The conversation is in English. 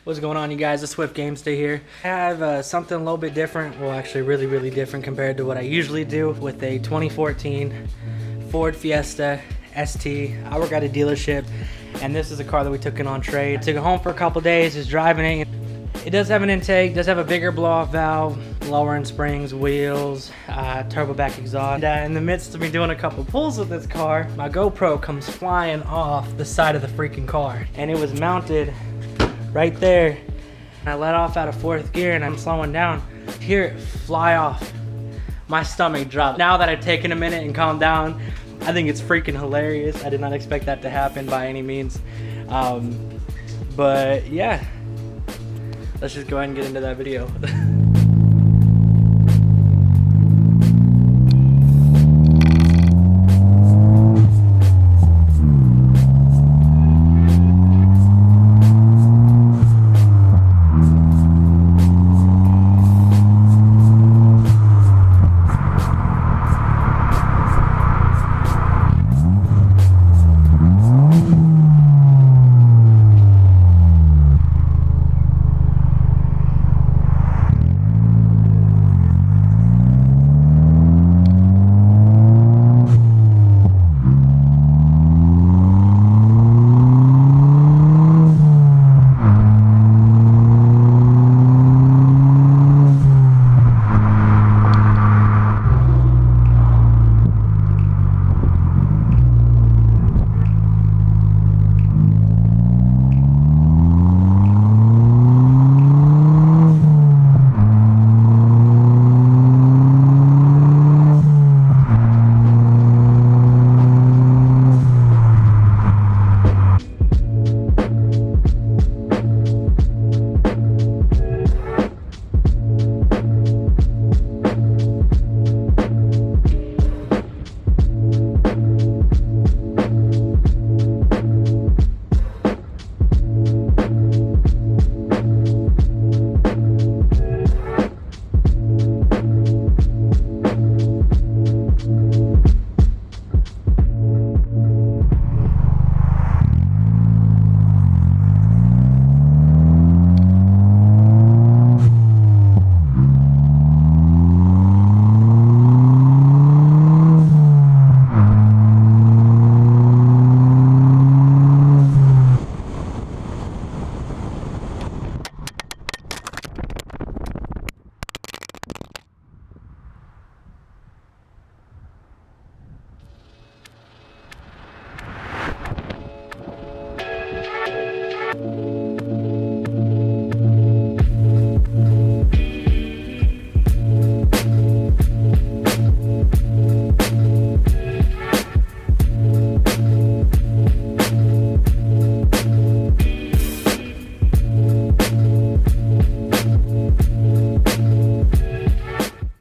What's going on, you guys? It's ASwiftGamesta here. I have something a little bit different, well actually really different compared to what I usually do with a 2014 Ford Fiesta ST. I work at a dealership and this is a car that we took in on trade. I took it home for a couple days, just driving it. It does have an intake, does have a bigger blow-off valve, lowering springs, wheels, turbo back exhaust. And in the midst of me doing a couple pulls with this car, my GoPro comes flying off the side of the freaking car. And it was mounted right there. I let off out of fourth gear and I'm slowing down. Hear it fly off. My stomach dropped. Now that I've taken a minute and calmed down, I think it's freaking hilarious. I did not expect that to happen by any means. But yeah, let's just go ahead and get into that video.